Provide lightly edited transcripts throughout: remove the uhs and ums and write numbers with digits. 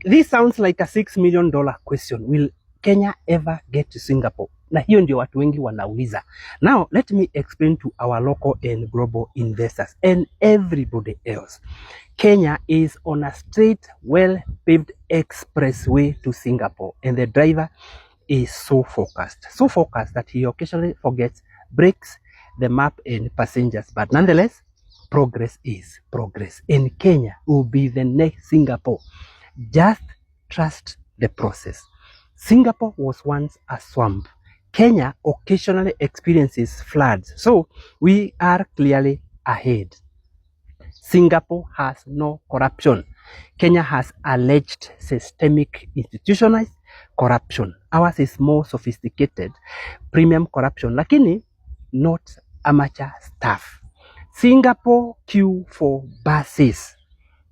This sounds like a $6 million question. Will Kenya ever get to Singapore? Na hiyo ndio watu wengi wanauliza. Now, let me explain to our local and global investors and everybody else. Kenya is on a straight, well-paved expressway to Singapore, and the driver is so focused that he occasionally forgets brakes, the map, and passengers. But nonetheless, progress is progress, and Kenya will be the next Singapore. Just trust the process. Singapore was once a swamp. Kenya occasionally experiences floods, so we are clearly ahead. Singapore has no corruption. Kenya has alleged systemic institutionalized corruption. Ours is more sophisticated, premium corruption, lakini not amateur stuff. Singapore queue for buses.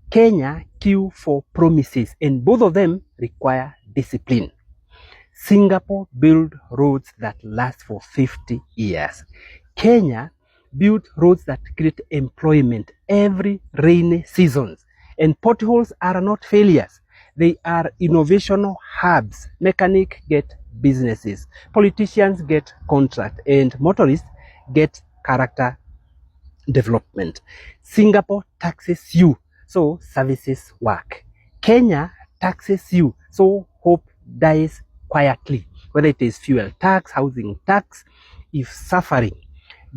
Kenya queue for promises, and both of them require discipline. Singapore build roads that last for 50 years. Kenya build roads that create employment every rainy seasons. And potholes are not failures. They are innovational hubs. Mechanics get businesses. Politicians get contract. And motorists get character development. Singapore taxes you, so services work. Kenya taxes you, so hope dies quietly. Whether it is fuel tax, housing tax, if suffering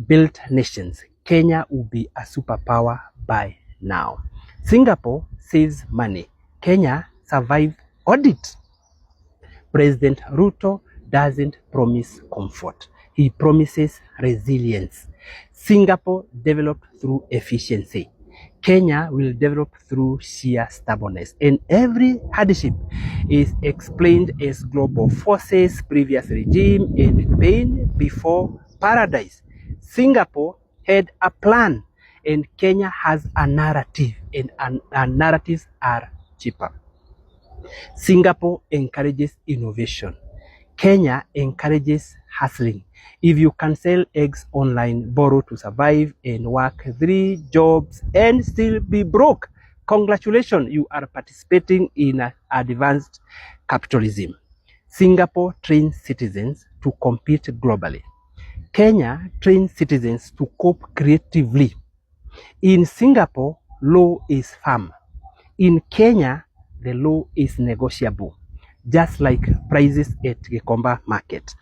built nations, Kenya will be a superpower by now. Singapore saves money. Kenya survived audit. President Ruto doesn't promise comfort. He promises resilience. Singapore developed through efficiency. Kenya will develop through sheer stubbornness. And every hardship is explained as global forces, previous regime, and pain before paradise. Singapore had a plan, and Kenya has a narrative, and narratives are cheaper. Singapore encourages innovation. Kenya encourages hustling. If you can sell eggs online, borrow to survive, and work 3 jobs and still be broke, congratulations, you are participating in advanced capitalism. Singapore trains citizens to compete globally. Kenya trains citizens to cope creatively. In Singapore, law is firm. In Kenya, the law is negotiable, just like prices at Gikomba market.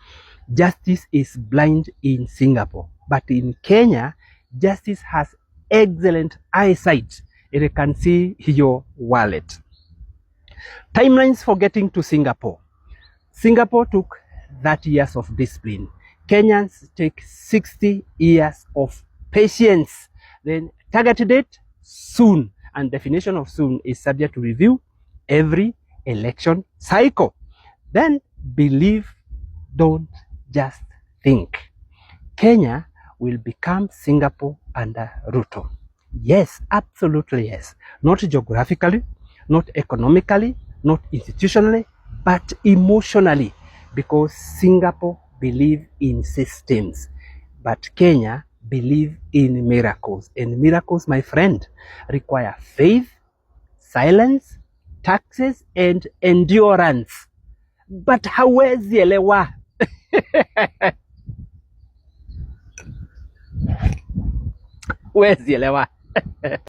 Justice is blind in Singapore, but in Kenya, justice has excellent eyesight. It can see your wallet. Timelines for getting to Singapore. Singapore took 30 years of discipline. Kenyans take 60 years of patience. Then target date, soon. And definition of soon is subject to review every election cycle. Then believe, don't just think. Kenya will become Singapore under Ruto. Yes, absolutely yes. Not geographically, not economically, not institutionally, but emotionally, because Singapore believe in systems, but Kenya believe in miracles. And miracles, my friend, require faith, silence, taxes, and endurance. But hawezi elewa. Huwezi elewa.